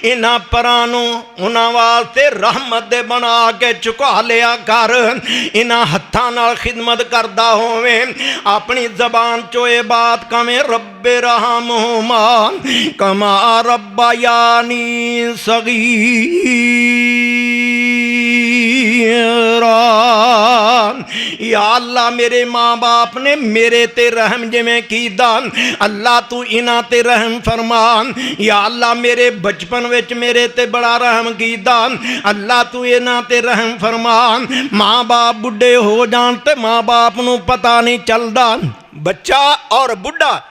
इन्हां परां नूं उन्हां वास्ते रहमत दे बना के झुका लिया कर। इन्हां हत्थां नाल खिदमत करदा होवे, अपनी जबान चो ये बात कवें रब्बे रहमुहुमा कमा रब्बयानी सगीरा। या अल्लाह मेरे माँ बाप ने मेरे ते रहम जिवें कीता, अल्लाह तू इन्हां ते रहम फरमा। या अल्लाह मेरे बचपन विच मेरे ते बड़ा रहम कीता, अल्लाह तू इन्हां ते रहम फरमा। माँ बाप बुढ़े हो जान ते माँ बाप नूं पता नहीं चलदा, बच्चा और बुढ़ा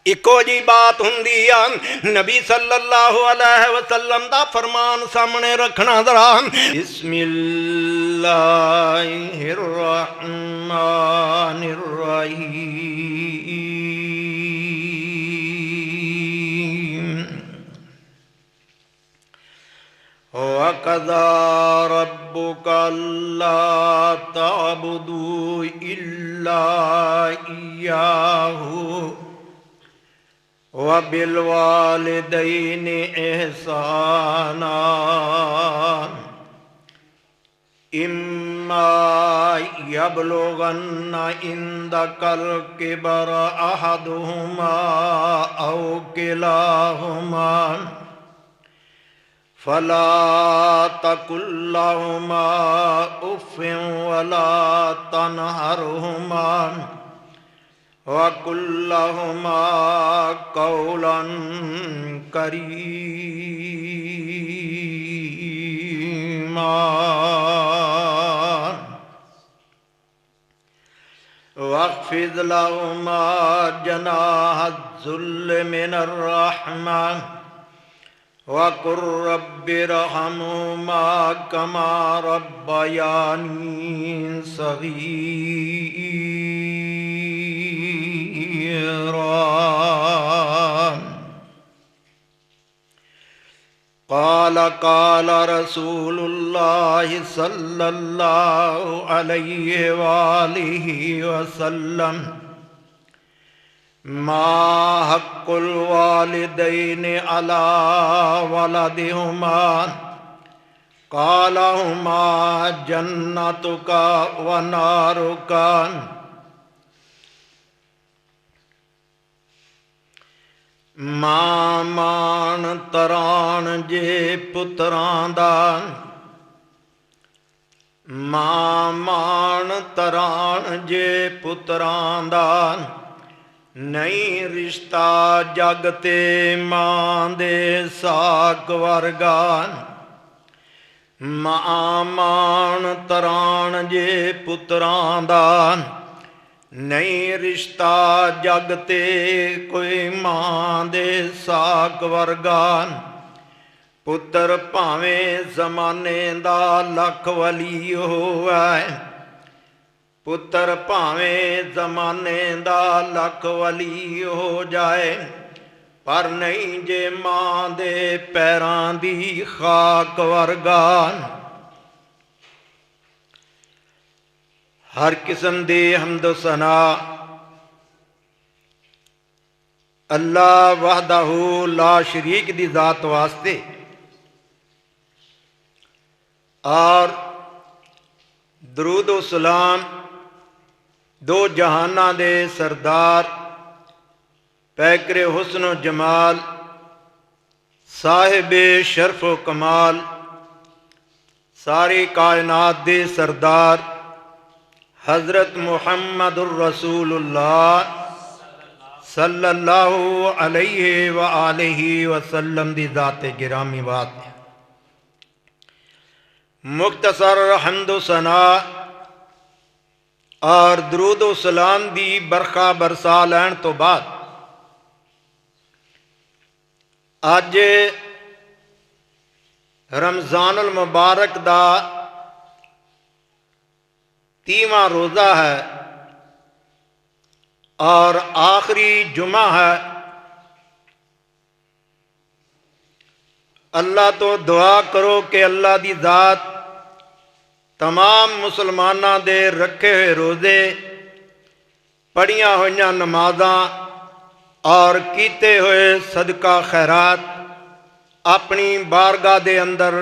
इको जी बात हुंदी आ। नबी सल्लल्लाहु अलैहि वसल्लम दा फरमान सामने रखना जरा। बिस्मिल्लाहिर्रहमानिर्रहीम। वक़ज़ा रब्बुका अल्ला तअबुदू इल्ला इय्याहु व बिलवालिदैनि इहसाना। इम्मा यबलुगन्न इंदकल किबर अहदुहुमा औ किलाहुमा फला तकुल लहुमा उफ़्फ़िन वला तनहरहुमा वकुल लहुमा कौलन करीमा। वख़्फ़िज़ लहुमा जनाहज़्ज़ुल्लि मिनर रहमा वक़ुर रब्बिरहमहुमा कमा रब्बयानी सग़ीरा। क़ाल रसूलुल्लाहि सल्लल्लाहु अलैहि वालिहि वसल्लम मा हक़्क़ुल वालिदैनि अला वलदिहुमा क़ाल हुमा जन्नतुका व नारुका। मां मान तरान जे पुत्रां दा, मां मान तरान जे पुत्रां दा नहीं रिश्ता जग ते मां दे साक वर्गा। मां मान तरान जे पुत्रां दा नहीं रिश्ता जग ते कोई मां दे साक वर्गा। पुत्र भावें जमाने दा लख वली होवै, पुत्र भावें जमाने दा लख वली हो जाए, पर नहीं जे मां दे पैरां दी खाक वर्गा। हर किस्म दे हम्द सना अल्लाह वहदहू ला शरीक दी जात वास्ते और दरूद सलाम दो जहाना दे सरदार पैकरे हुस्न जमाल साहिबे शरफ कमाल सारी कायनात दे सरदार हज़रत मुहम्मदुर रसूलुल्लाह सल्लल्लाहु अलैहि व आलिहि वसल्लम दी ज़ात गिरामी बात। मुख्तसर हम्दो सना और दरूद सलाम दी बरखा बरसा लैन तो बाद अज रमज़ानुल मुबारक दा 30वां रोज़ा है और आखिरी जुमा है। अल्लाह तो दुआ करो कि अल्लाह दी ज़ात तमाम मुसलमाना दे रखे हुए रोज़े, पढ़िया हुई नमाज़ां और कीते हुए सदका खैरात अपनी बारगाह दे अंदर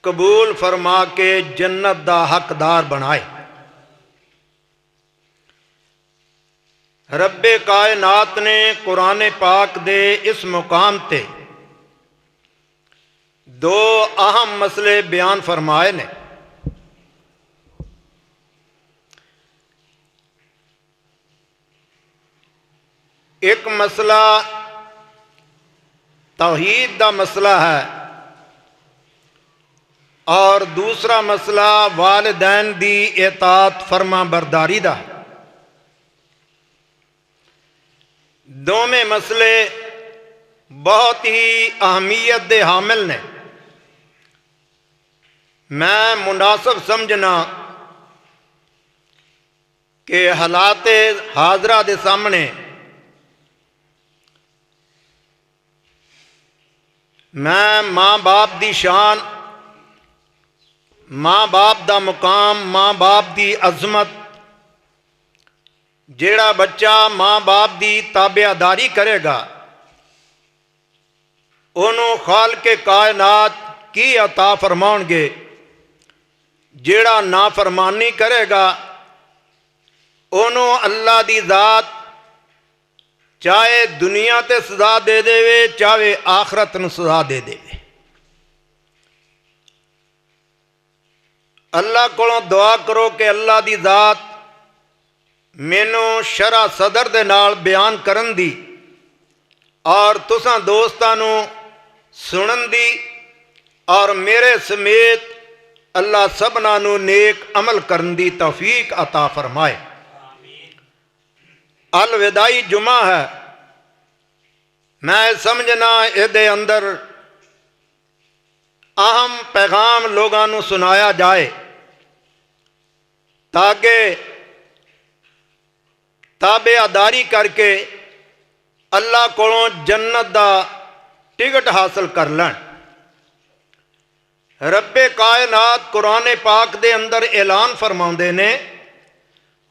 कबूल फरमा के जन्नत दा हकदार बनाए। रब्बे कायनात ने कुरान पाक दे इस मुकाम ते दो अहम मसले बयान फरमाए ने। एक मसला तौहीद दा मसला है और दूसरा मसला वालिदैन दी इताअत फरमा बरदारी दा। दोवें मसले बहुत ही अहमियत दे हामिल ने। मैं मुनासिब समझना कि हालात हाजरा दे सामने मैं माँ बाप दी शान, माँ बाप दा मुकाम, माँ बाप दी अजमत, जेड़ा बच्चा माँ बाप दी ताबेदारी करेगा उन्होंने खालिक़े कायनात की अता फरमाउणगे, जेड़ा नाफरमानी करेगा उन्होंने अल्लाह दी ज़ात चाहे दुनिया ते सजा दे देवे चाहे आखरत नूं सजा दे देवे। अल्लाह कोलों दुआ करो कि अल्लाह दी ज़ात मैनू शरा सदर दे नाल बयान करन दी और तुसां दोस्तां नूं सुनन दी और मेरे समेत अल्लाह सबना नूं नेक अमल करन दी तौफीक अता फरमाए। अलविदाई जुमा है। मैं समझना इहदे अंदर अहम पैगाम लोगों नूं सुनाया जाए ताकि ताबेदारी करके अल्लाह कोलों जन्नत दा टिकट हासिल कर लैन। रब्बे कायनात कुरान पाक दे अंदर ऐलान फरमाउंदे ने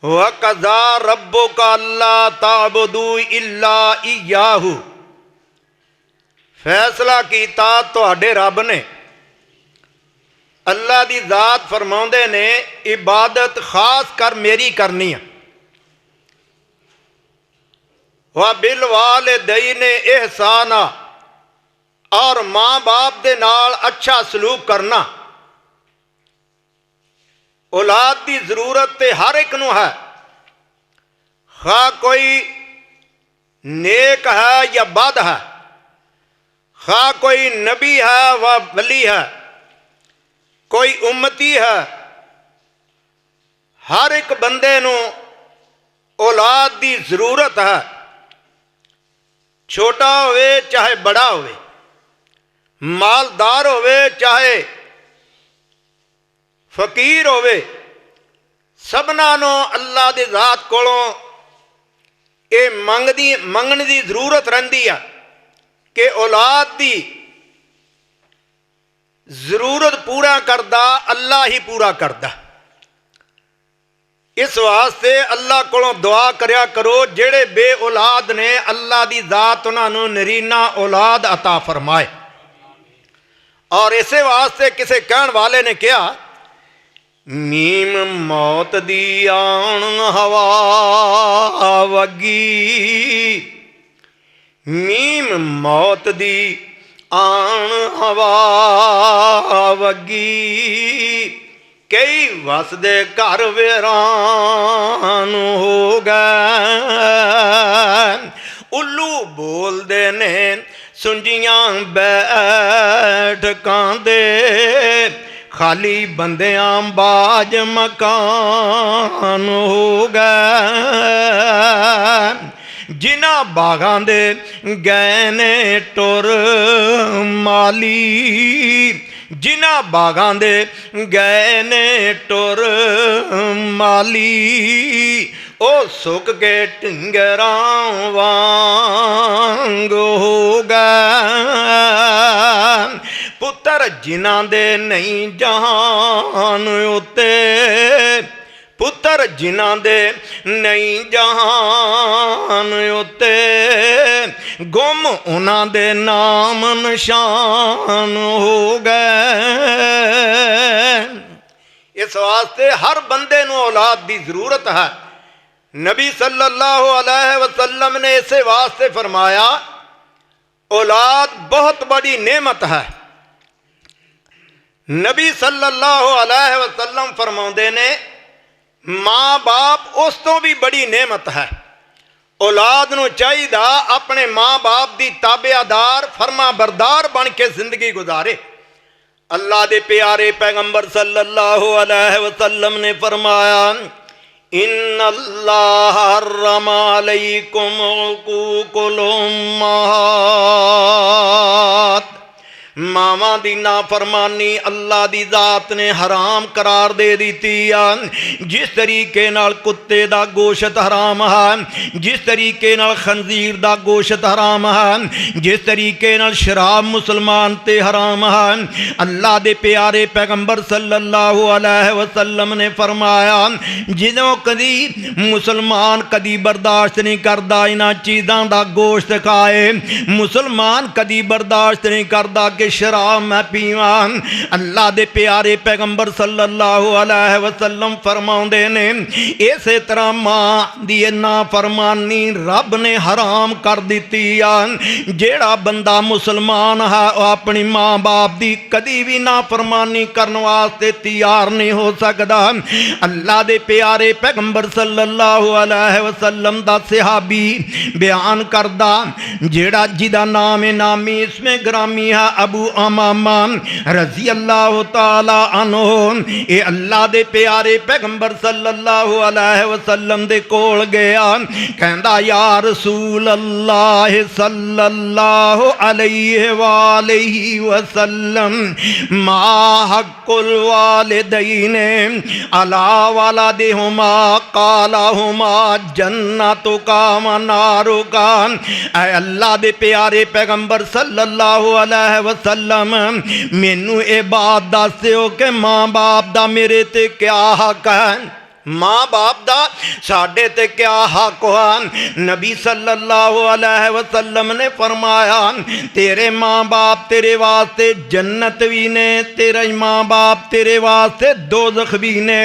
वक़ज़ा रब्बुका अल्ला ताबुदू इल्ला इय्याहु। फैसला कीता तुहाडे रब ने, अल्लाह दी ज़ात फरमाउंदे ने इबादत खास कर मेरी करनी है। व बिल वालिदैनि इहसाना, और माँ बाप दे नाल अच्छा सलूक करना। औलाद की जरूरत तो हर एक नूं है, खा कोई नेक है या बद है, खा कोई नबी है व वली है, कोई उम्मती है। हर एक बंदे नूं औलाद की जरूरत है, छोटा होवे चाहे बड़ा होवे, मालदार होवे चाहे फकीर होवे, सबना नूं अल्लाह दी ज़ात कोलों ये मंगण दी जरूरत रहिंदी है कि औलाद दी जरूरत पूरा करदा अल्लाह ही पूरा करदा। इस वास्ते अल्लाह कोलों दुआ करया करो जेड़े बे औलाद ने अल्लाह दी ज़ात उन्हां नूं नरीना औलाद अता फरमाए। और इसे वास्ते किसी कहण वाले ने कहा मीम मौत दी आण हवा वगी, मीम मौत दी आण हवा वगी, कई वसदे घर वीरान हो गए। उल्लू बोलदे ने सुंजियां बैठकां दे, खाली बंदियां बाज मकान हो गए। जिन्हां बागां दे गए ने टुर माली, जिन्हां बागां दे गए ने टुर माली, ओ सुक के ढिंगरां वांग हो गए। पुत्र जिन्हां दे नहीं जहान उत्ते, पुत्र जिन्हां दे नहीं जहान उत्ते, गुम उन्हां दे नाम निशान हो गए। इस वास्ते हर बंदे नूं औलाद की जरूरत है। नबी सल्लल्लाहु अलैहि वसल्लम ने इसे वास्ते फरमाया औलाद बहुत बड़ी नेमत है। नबी सल्लल्लाहु अलैहि वसल्लम फरमाते ने माँ बाप उस तो भी बड़ी नेमत है। औलाद नूं चाहिदा अपने माँ बाप की ताबेदार फरमा बरदार बन के जिंदगी गुजारे। अल्लाह दे प्यारे पैगंबर सल्लल्लाहु अलैहि वसल्लम ने फरमाया इन्नल्लाह हर्रमा अलैकुम उकूकुल उम्माहात। मावा दी नाफरमानी अल्लाह दी जात ने हराम करार दे दी। जिस तरीके नाल कुत्ते दा गोश्त हराम है, जिस तरीके नाल खंजीर दा गोश्त हराम है, जिस तरीके नाल शराब मुसलमान ते हराम है, अल्लाह दे प्यारे पैगंबर सल्लल्लाहु अलैहि वसल्लम ने फरमाया जिदों कदी मुसलमान कदी बर्दाश्त नहीं करता इन्हां चीज़ां दा गोश्त खाए, मुसलमान कदी बर्दाश्त नहीं करता कि शराब मैं पीवा। अल्लाह दे प्यारे पैगंबर सल्लल्लाहु अलैहि वसल्लम फरमाउंदे ने इसे तरह मां दी नाफरमानी रब ने हराम कर दी। जेड़ा बंदा मुसलमान है वह अपनी माँ बाप की कदी भी नाफरमानी करने वास्ते तैयार नहीं हो सकता। अल्लाह दे प्यारे पैगंबर सल्लल्लाहु अलैहि वसल्लम दा सहाबी बयान करदा जेड़ा जिदा नाम नामी इसमें ग्रामी है अबू अमामा रजी अल्लाह ताला अन्हु। ये अल्लाह दे प्यारे पैगंबर सल्लल्लाहु अलैहि वसल्लम दे कोल गया कहंदा या रसूल अल्लाह सल्लल्लाहु अलैहि वसल्लम मा हक़्क़ुल वालिदैन अला वलदिहुमा क़ालहुमा जन्नतुका व नारुका। ऐ अल्लाह दे प्यारे पैगंबर सल्लल्लाहु अलैहि वसल्लम मैनू ये बात दस दिओ कि माँ बाप दा मेरे ते क्या हक है, माँ बाप दा साडे ते क्या हक है। नबी सल्लल्लाहु अलैहि वसल्लम ने फरमाया तेरे माँ बाप तेरे वास्ते जन्नत भी ने, तेरे माँ बाप तेरे वास्ते दोज़ख भी ने।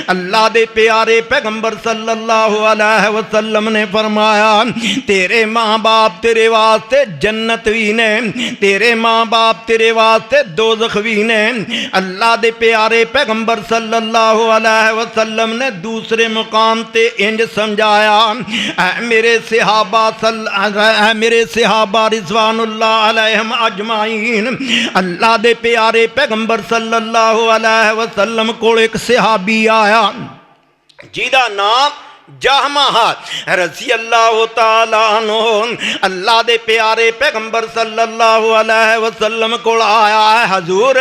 अल्लाह दे प्यारे पैगंबर सल्लल्लाहु अलैहि वसल्लम ने फरमाया तेरे माँ बाप तेरे वास्ते जन्नत भी ने, तेरे माँ बाप तेरे वास्ते दोज़ख भी ने। अल्लाह दे प्यारे पैगंबर सल्लल्लाहु अलैहि वसल्लम ने दूसरे मुकाम ते इंज समझाया मेरे सहाबा रिज़वानुल्लाह अलैहिम अजमाइन। अल्लाह दे प्यारे पैगंबर सल्लल्लाहु अलैहि वसल्लम कोल एक सहाबी आया जिदा नाम जहमा रज़ी अल्लाह ताला अन्हु। अल्लाह दे प्यारे पैगंबर सल्लल्लाहु अलैहि वसल्लम कोल आया है हजूर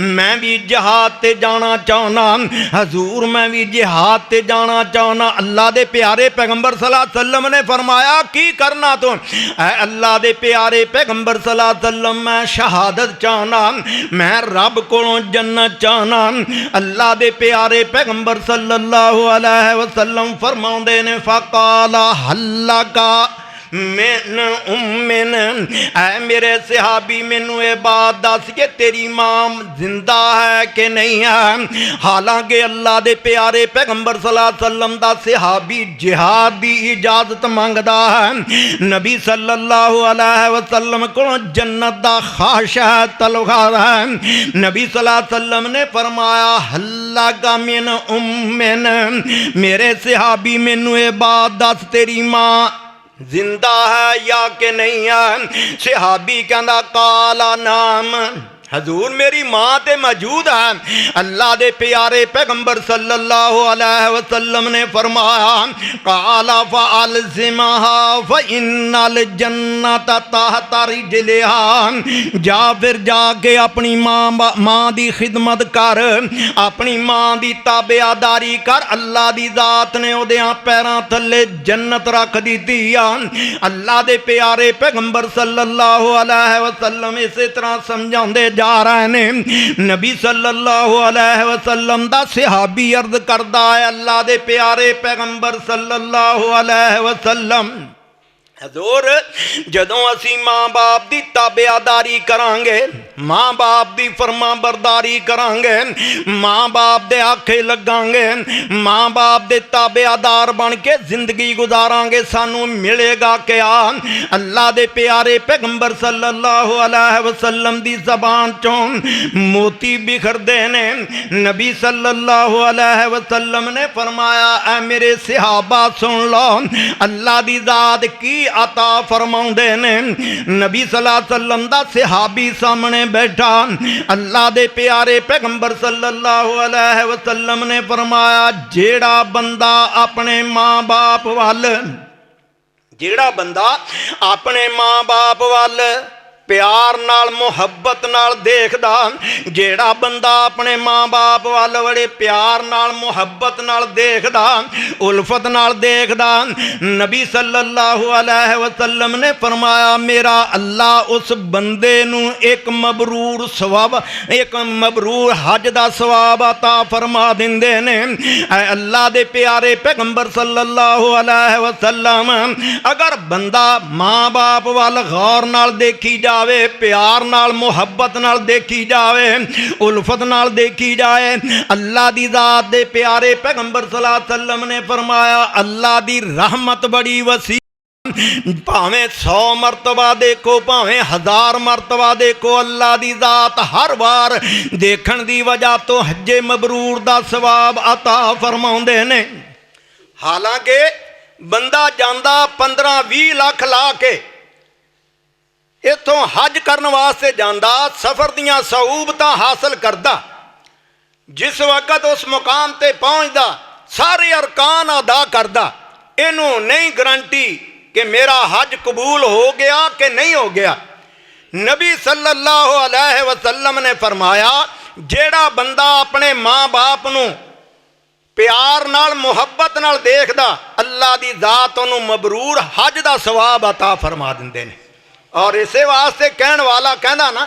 मैं भी जिहाद ते जाना चाहना, हजूर मैं भी जिहाद ते जाना चाहना। अल्लाह दे प्यारे पैगंबर सल्लल्लाहु अलैहि वसल्लम ने फरमाया की करना तू? अल्लाह दे प्यारे पैगंबर सल्लल्लाहु अलैहि वसल्लम मैं शहादत चाहना, मैं रब कोलों जन्नत चाहना। अल्लाह दे प्यारे पैगंबर सल्लल्लाहु अलैहि वसल्लम फरमा ने फ़क़ाला हल्लका मिन उम्मिन। ऐ मेरे सहाबी मैनू ये बात दस के तेरी मां जिंदा है कि नहीं है। हालांकि अल्लाह दे प्यारे पैगंबर सल्लल्लाहु अलैहि वसल्लम दा सहाबी जिहाद की इजाजत मंगदा है। नबी सल्लल्लाहु अलैहि वसल्लम को जन्नत दा ख्वाहिश है, तलवार है। नबी सल्लल्लाहु अलैहि वसल्लम ने फरमाया हल्लका मिन उम्मिन, मेरे सहाबी मैनू ये बात दस तेरी मां जिंदा है या कि नहीं है। सहाबी कहना काला नाम हजूर मेरी माँ ते मौजूद है। अल्लाह दे प्यारे पैगंबर सल्लल्लाहु अलैहि वसल्लम ने फरमाया काला फ़अल्ज़िमहा फ़इन्नल जन्नत तहता रिजलिहा। जा फिर जाके अपनी माँ दी खिदमत कर, अपनी माँ दी ताबेदारी कर। अल्लाह दी जात ने उहदियां पैरां थल्ले जन्नत रख दी। अल्लाह दे प्यारे पैगंबर सल्लल्लाहु अलैहि वसल्लम इस तरह समझाते जा रहे ने। नबी सल्लल्लाहु अलैहि वसल्लम दा सहाबी अर्ज करदा है अल्लाह दे प्यारे पैगंबर सल्लल्लाहु अलैहि वसल्लम हजूर जदों असी माँ बाप की ताबेदारी करांगे, माँ बाप की फरमा बरदारी करांगे, माँ बाप दे आखे लगांगे, माँ बाप दे ताबेदार बन के जिंदगी गुजारांगे, सानू मिलेगा क्या? अल्लाह दे प्यारे पैगंबर सल्लल्लाहु अलैहि वसल्लम दी ज़बान चों मोती बिखरदे ने। नबी सल्लल्लाहु अलैहि वसल्लम ने फरमाया, ऐ मेरे सहाबा सुन लो, अल्लाह दी ज़ात की अता फरमाउंदे ने। नबी सल्लल्लाहु अलैहि वसल्लम दा सहाबी सामने बैठा, अल्लाह दे प्यारे पैगंबर सल्लल्लाहु अलैहि वसल्लम ने फरमाया, जेड़ा बंदा अपने माँ बाप वाल, जेड़ा बंदा अपने माँ बाप वाल प्यार नाल मुहब्बत नाल देखदा, जेड़ा बंदा अपने माँ बाप वाल बड़े प्यार नाल मुहब्बत नाल देखदा, उल्फत नाल देखदा, नबी सल्लल्लाहु अलैहि वसल्लम ने फरमाया, मेरा अल्लाह उस बंदे नू एक मबरूर सवाब, एक मबरूर हज दा सवाब अता फरमा दिंदे ने। अल्लाह दे प्यारे पैगंबर सल्लल्लाहु अलैहि वसल्लम, अगर बंदा माँ बाप वाल गौर नाल देखी जा, प्यार नाल मुहब्बत नाल देखी जाए, उल्फत नाल देखी जाए, अल्लाह दी ज़ात दे प्यारे पैगंबर सल्लल्लाहु अलैहि वसल्लम ने फरमाया, अल्लाह दी रहमत बड़ी वसी, भावें 100 मरतबा देखो, भावें 1000 मरतबा देखो, अल्लाह दी ज़ात हर बार देखण दी वजह तो हज्जे मबरूर दा सवाब अता फरमाउंदे ने। हालांकि बंदा जांदा 15-20 लाख ला के इथों हज करने वास्ते जांदा, सफ़र दियां सहूबतां हासिल करदा, जिस वक्त उस मुकाम ते पहुँचदा सारे अरकान अदा करदा, इनू नहीं गारंटी कि मेरा हज कबूल हो गया कि नहीं हो गया। नबी सल्लल्लाहु अलैहि वसल्लम ने फरमाया, जेड़ा बंदा अपने माँ बाप नू प्यार नाल मुहब्बत नाल देखदा, अल्लाह दी ज़ात उन्हूं मबरूर हज दा सवाब अता फरमा दिंदे ने। और इसे वास्ते कहण वाला कहना ना,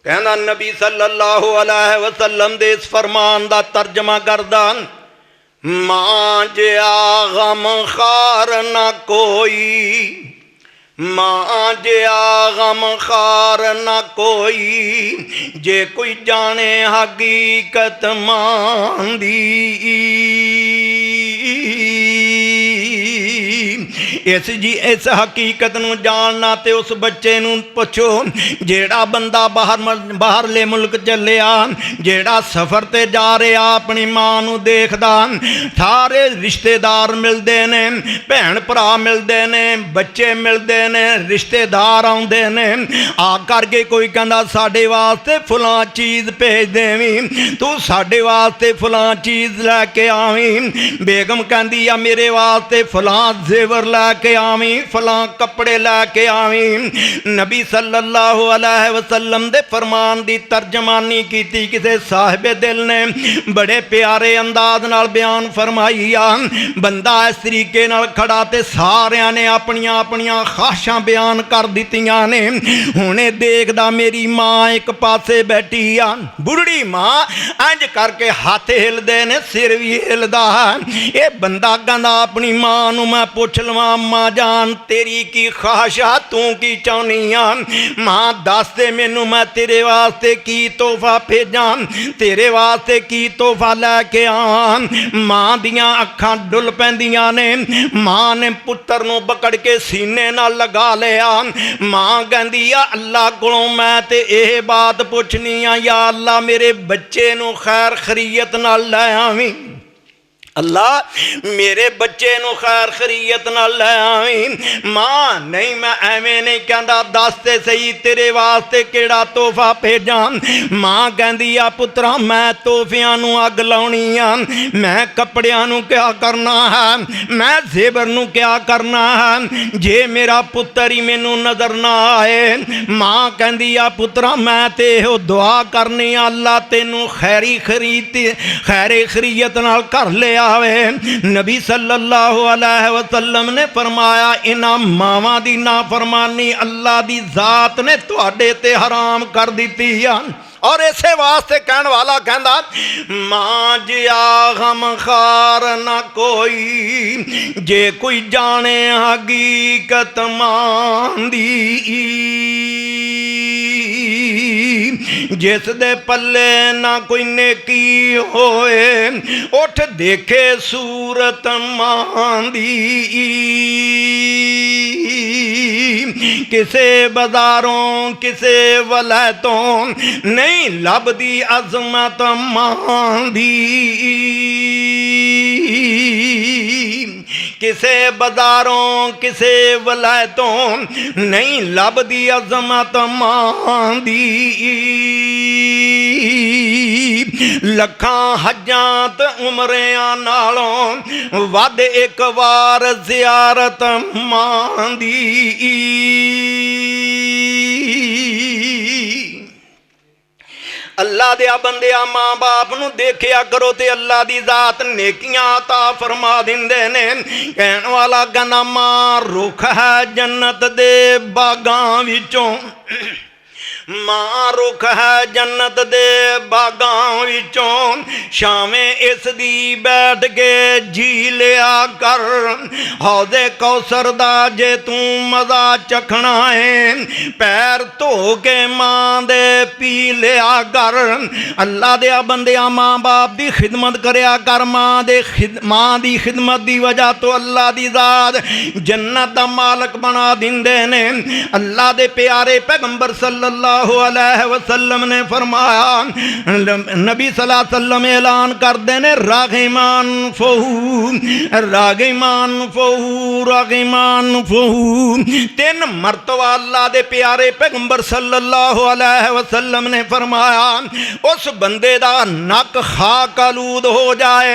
कहना नबी सल्लल्लाहु अलैहि वसल्लम दे इस फरमान दा तर्जमा करदा, मां जिया गम खार ना कोई, मां जिया गम खार ना कोई, जे कोई जाने हकीकत मां दी। इस हकीकत नूं जानना ते उस बच्चे नूं पुछो, जेड़ा बंदा बाहरले मुल्क चलिया, जेड़ा सफ़र ते जा रहा, अपनी मां नूं देखदा, सारे रिश्तेदार मिलते ने, भैन भरा मिलते ने, बच्चे मिलते ने, रिश्तेदार आउंदे ने, आ करके कोई कहंदा साडे वास्ते फलां चीज़ भेज देवीं, तू साडे वास्ते फलां चीज़ लैके आवीं, बेगम कहंदी आ मेरे वास्ते फलां जेवर लैके आवीं, फलां कपड़े लैके आवीं। नबी सल्लल्लाहु अलैहि वसल्लम दे फरमान दी तर्जमानी कीती किसे साहिबे दिल ने, बड़े प्यारे अंदाज नाल बयान फरमाई आ। बंदा इस तरीके नाल खड़ा ते सारियां ने अपनियां अपनियां ख्वाहिशां बयान कर दित्तियां ने। हुणे देखदा मेरी मां एक पासे बैठी आ, बुढ़ड़ी मां इंज करके हाथ हिलदे ने, सिर भी हिलदा है। ये बंदा कहंदा अपनी मां नूं मैं पुछ लवां, मां जान तेरी की ख्वाहिश आ, तू की चाहनी आ? मां दस दे मैनू, मैं तेरे वास्ते की तोहफा भेजां, तेरे वास्ते की तोहफा लैके आवां। मां दियां अखां डुल पैंदियां ने, मां ने पुत्तर नूं पकड़ के सीने नाल लगा लिया। मां कहंदी आ अल्लाह कोलों मैं ते यह बात पुछनी आ, या अल्लाह मेरे बच्चे नूं खैर खरीयत नाल लै आवीं, अल्लाह मेरे बच्चे नूं खैर खरीयत नाल लै आवीं। मां नहीं मैं एवें नहीं कहंदा, दस ते सही तेरे वास्ते केड़ा तोहफा भेजां। मां कहंदी आ पुत्रा मैं तोहफियां नूं अग लाउणी आ, मैं कपड़ियां नूं क्या करना है, मैं जेबर नूं क्या करना है, जे मेरा पुत्तर ही मैनू नजर ना आए। मां कहंदी आ पुत्रा मैं ते इहो दुआ करनी आ, अल्लाह तेनू खैरी खरीयत नाल कर ले आवे। नबी सल्लल्लाहु अलैहि वसल्लम ने फरमाया, इन्हां मावां दी नाफरमानी अल्लाह दी जात ने तुहाडे ते हराम कर दित्ती आ। और इसे वास्ते कहण वाला कहंदा मां जिया गम खार ना कोई जे कोई जाने हकीकत मां दी जिस दे पल्ले ना कोई नेकी होए उठ देखे सूरत मां दी किसे बाजारों किसे वलैतों नहीं लभदी अजमत मां दी किसे बाजारों किसे वलैतों नहीं लभदी अजमत मां दी लखां हजां ते उमरियां नालों वध एक वार ज़ियारत मां दी अल्लाह दिया बंदिया माँ बाप नूं देखिया करो ते अल्लाह दी जात नेकियां अता फरमा दिंदे ने। कहण वाला कहना मां रुख है जन्नत दे बागां विचों मां रुख है जन्नत दे बागां विचों शावें इस दी बैठ के जी लिया कर हौदे कौसर दा जे तू मजा चखना है पैर धो के मां दे पी लिया कर। अल्लाह दे बंदिया मां बाप दी खिदमत करया कर। मां दी खिदमत दी वजह तो अल्लाह दी जात जन्नत दा मालक बना दिंदे ने। अल्लाह दे प्यारे पैगंबर सल्लल्लाहु अलैहि वसल्लम ने फरमाया नबी सल्लल्लाहु अलैहि वसल्लम ऐलान करते ने रागिमान फहू रागिमान फहू रागिमान फहू तीन मरतबा अल्लाह दे प्यारे पैगंबर सल्लल्लाहु अलैहि वसल्लम ने फरमाया उस बंदे दा नक खाक आलूद हो जाए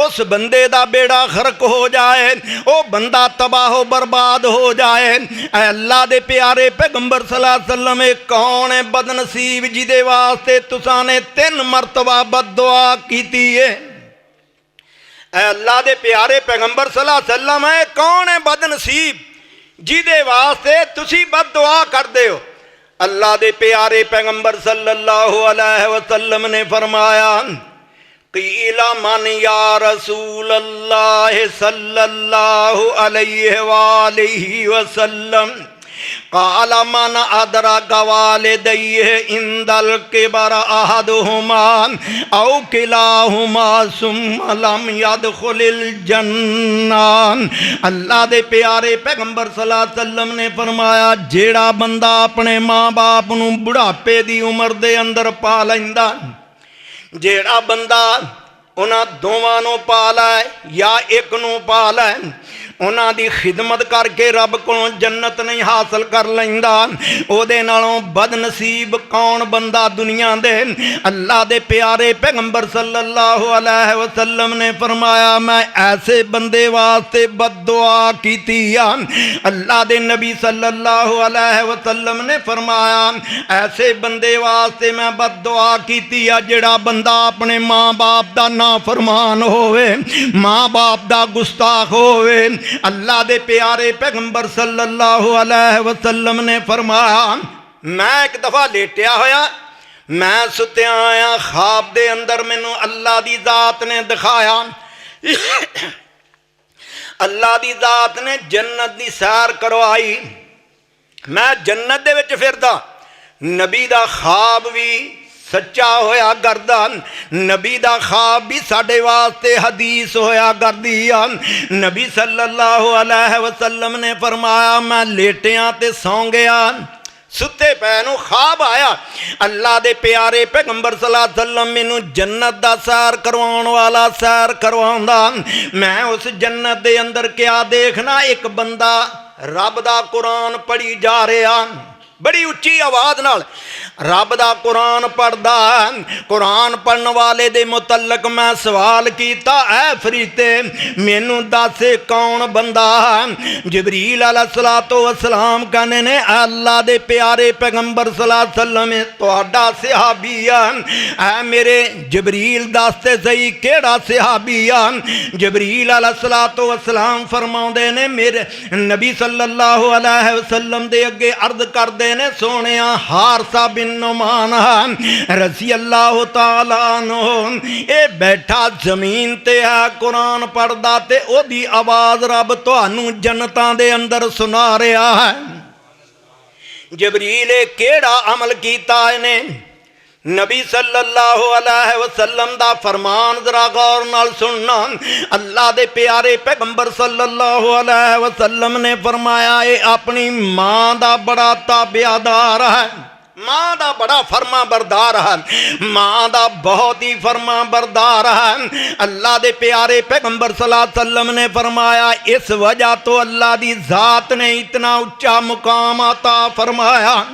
उस बंदे दा बेड़ा गर्क हो जाए वो बंदा तबाह बर्बाद हो जाए। अल्लाह दे प्यारे पैगंबर सल्लल्लाहु अलैहि वसल्लम कौन है बदनसीब जिदे वास्ते तुसा ने तीन मरतबा बददुआ कीती है। अल्लाह दे प्यारे पैगंबर सल्लल्लाहु अलैहि वसल्लम है कौन है बदनसीब जिदे वास्ते तुसी बददुआ करदे हो। अल्लाह दे प्यारे पैगंबर सल्लल्लाहु अलैहि वसल्लम ने फरमाया क़ीला मन या रसूल अल्लाह सल्लल्लाहु अलैहि वसल्लम काला मन अदरा वालिदैहि इंदल किबर अहदुहुमा औ किलाहुमा सुम्मा लम यदखुलिल जन्नह। अल्लाह दे प्यारे पैगंबर सल्लल्लाहु अलैहि वसल्लम ने फरमाया जेड़ा बंदा अपने माँ बाप नूं बुढ़ापे दी उम्र दे अंदर पा लैंदा जेड़ा बंदा उन्हां दोवां नूं पा लै या एक नूं पा लै उन्हां दी खिदमत करके रब कोलों जन्नत नहीं हासिल कर लैंदा ओदे नालों बदनसीब कौन बंदा दुनिया दे। अल्लाह दे प्यारे पैगंबर सल्लल्लाहु अलैहि वसल्लम ने फरमाया मैं ऐसे बंदे वास्ते बददुआ कीती आ। अल्लाह दे नबी सल्लल्लाहु अलैहि वसल्लम ने फरमाया ऐसे बंदे वास्ते मैं बददुआ कीती आ जेड़ा बंदा अपने माँ बाप दा नाफरमान होवे माँ बाप दा गुस्ताख होवे। अल्लाह दे प्यारे पैगंबर सल्लल्लाहु अलैहि वसल्लम ने फरमाया मैं एक दफा लेटिया होया मैं सुत्या आया ख्वाब दे अंदर मैनू अल्लाह दी जात ने दिखाया अल्लाह दी जात ने जन्नत दी सैर करवाई मैं जन्नत दे विच फिरदा नबी दा ख्वाब भी सच्चा होया करदा नबी दा ख्वाब भी साडे वास्ते हदीस होया करदी आ। नबी सल्लल्लाहु अलैहि वसल्लम ने फरमाया मैं लेटिया ते सौ गया सुते पै नूं ख्वाब आया अल्लाह दे प्यारे पैगंबर सल्लल्लाहु अलैहि वसल्लम मैनू जन्नत दा सैर करवाउण वाला सैर करवाउंदा मैं उस जन्नत दे अंदर क्या देखना एक बंदा रब दा कुरान पढ़ी जा रहा बड़ी उच्ची आवाज़ नाल रब दा कुरान पढ़दा कुरान पढ़न वाले दे मुतल्लक मैं सवाल कीता ऐ फरीते मैनू दस कौन बंदा जिबरील अलैहिस्सलातो वस्सलाम कहने ने अल्लाह दे प्यारे पैगंबर सल्लल्लाहु अलैहि वसल्लम तुहाडा सहाबी ऐ मेरे जिबरील दसते सही केड़ा सहाबी आ। जिबरील अलैहिस्सलातो वस्सलाम फरमाउंदे ने मेरे नबी सल्लल्लाहु अलैहि वसल्लम दे अगे अर्ज करदे ने सोहणिया हारसा बिन नुमान रज़ी अल्लाह तआला अन्हु ये बैठा जमीन ते है कुरान पढ़दा ते ओदी आवाज़ रब तुहानू जन्नतां दे अंदर सुना रहा है। जबरील केड़ा अमल कीता इने नबी सल्लल्लाहु अलैहि वसल्लम दा फरमान जरा गौर नाल सुनना। अल्लाह दे प्यारे पैगंबर सल्लल्लाहु अलैहि वसल्लम ने फरमाया ये अपनी माँ दा बड़ा ताबेदार है, माँ दा बड़ा फरमा बरदार है, माँ दा बहुत ही फरमा बरदार है। अल्लाह दे प्यारे पैगंबर सल्लल्लाहु अलैहि वसल्लम ने फरमाया इस वजह तो अल्लाह दी ज़ात ने इतना ऊंचा मुकाम अता फरमाया।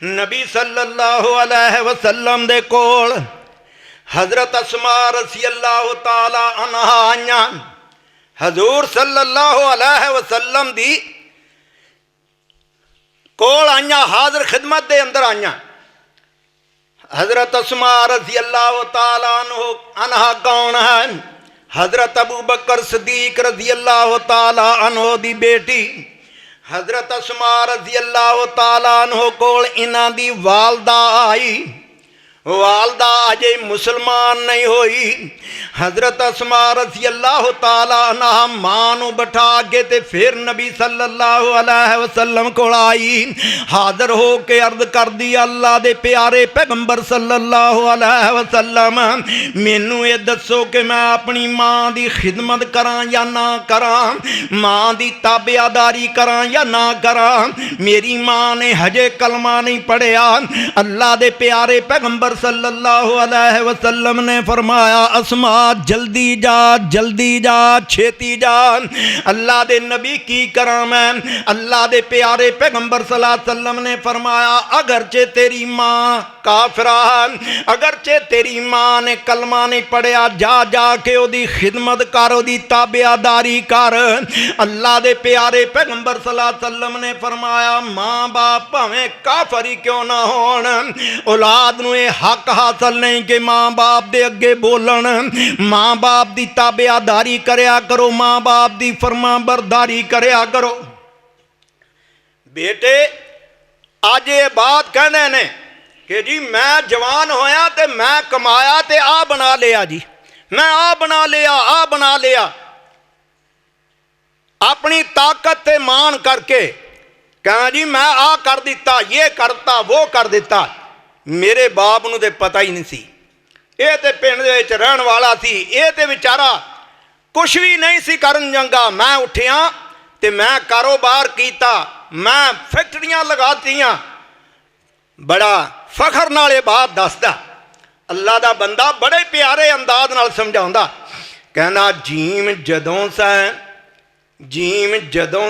नबी सल्लल्लाहु अलैहि वसल्लम दे कोल हजरत अस्मा रज़ी अल्लाह तआला अन्हा आईयां। हजूर सल्लल्लाहु अलैहि वसल्लम दी कोल आईयां, हाजिर खिदमत दे अंदर आईयां। हजरत अस्मा रज़ी अल्लाह तआला अन्हा कौन है? हजरत अबू बकर सिद्दीक रज़ी अल्लाह तआला अन्हु दी बेटी हजरत अस्मा रज़ी अल्लाह तआला अन्हु कोल इन्हां दी वालदा आई। वालदा अजे मुसलमान नहीं हुई। हजरत अस्मा रज़ी अल्लाह तआला अन्हा मां नू बिठा के ते फिर नबी सल्लल्लाहु अलैहि वसल्लम कोल आई। हाजिर हो के अर्ज कर दी अल्लाह दे प्यारे पैगंबर सल्लल्लाहु अलैहि वसल्लम मैनू ये दसो कि मैं अपनी मां दी खिदमत करां या ना करां, मां दी ताबेदारी करां या ना करां। मेरी मां ने हजे कलमा नहीं पढ़िया। अल्लाह दे प्यारे पैगंबर सल्लल्लाहु अलैहि वसल्लम ने फरमाया अस्मा जल्दी जा छेती जा। अल्लाह दे नबी की करा मैं? अल्लाह दे प्यारे पैगंबर सल्लल्लाहु अलैहि वसल्लम ने फरमाया अगरचे तेरी माँ काफिरा है, अगरचे तेरी माँ ने कलमा नहीं पढ़िया, जा जा के ओदी खिदमत कर, ओदी ताबेदारी कर। अल्लाह दे प्यारे पैगंबर सल्लल्लाहु अलैहि वसल्लम ने फरमाया माँ बाप भावें काफिर ही क्यों ना होण, औलाद नूं ये हक हासिल नहीं कि माँ बाप दे अगे बोलन। माँ बाप की ताबेदारी करया करो, माँ बाप की फरमा बरदारी करया करो। बेटे अज ये बात कहने ने कि जी मैं जवान होया ते मैं कमाया ते आ बना लिया, जी मैं आ बना लिया अपनी ताकत ते मान करके कहा जी मैं आ कर दिता, ये करता, वो कर दिता। मेरे बाप नूं ते पता ही नहीं सी, ये ते पिंड दे विच रहण वाला सी, ये ते बेचारा कुछ भी नहीं सी करन जंगा। मैं उठिया ते मैं कारोबार कीता, मैं फैक्ट्रियां लगातियां। बड़ा फखर नाल ये बात दसदा। अल्लाह दा बंदा बड़े प्यारे अंदाज नाल समझाउंदा। कहना जीम जदों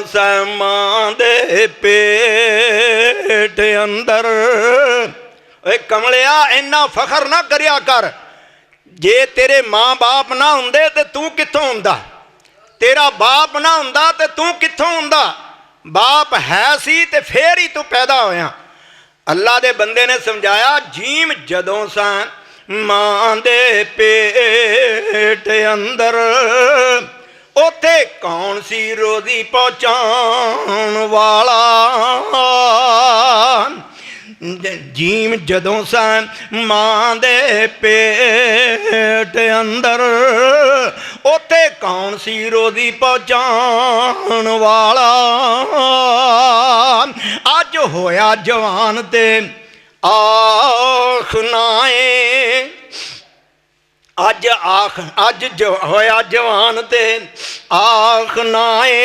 सै मां दे पेट अंदर। ओए कमलिया इन्ना फखर ना करिया कर। जे तेरे माँ बाप ना हुंदे ते तू कित्थों हुंदा? तेरा बाप ना हुंदा ते तू कित्थों हुंदा? बाप है सी ते फिर ही तू पैदा होया। अल्लाह दे बंदे ने समझाया जीम जदों सा मां दे पेट अंदर ओथे कौन सी रोजी पहुँचाउण वाला। जीम जदों सा मां दे पेट अंदर ओथे कौन सी रोजी पहुँचाउण वाला। अज होया जवान ते आखनाए, अज होया जवान ते आखनाए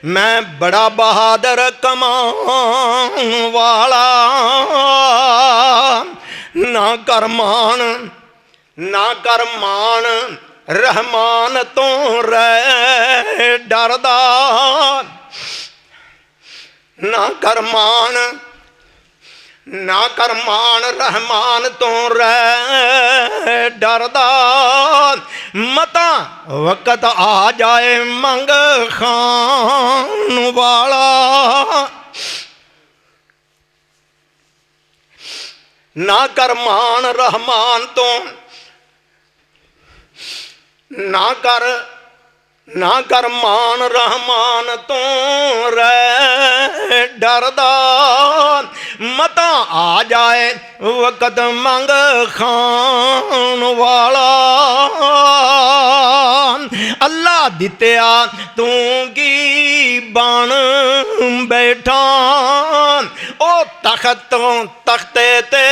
मैं बड़ा बहादुर कमाउण वाला। ना कर मान रहमान तो रह डरदा। ना कर मान रहमान तो रह डरदा। मता वक़्त आ जाए मंग खान वाला। ना कर मान रहमान तो ना कर मान रहमान तो रह डरदा। मता आ जाए वक़्त मंग खान वाला। अल्लाह दित्या तू की बन बैठा, ओ तख्त तो तख्ते ते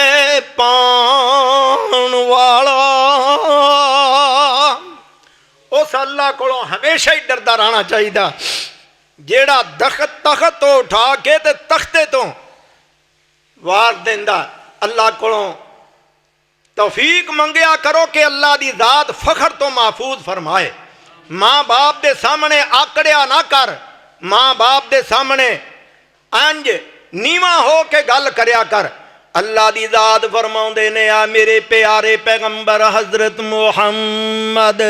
पान वाला। उस अल्लाह को हमेशा ही डरदा रहना चाहिए, जेड़ा तख्त तो उठा के ते तख्ते तो वार देंदा। अल्लाह को तौफीक मंगया करो कि अल्लाह दी जात फखर तो महफूज फरमाए। माँ बाप दे सामने आकड़िया ना कर, माँ बाप दे सामने अंज नीवा हो के गल करया कर। अल्लाह दी जात फरमाउंदे ने आ मेरे प्यारे पैगंबर हजरत मुहम्मद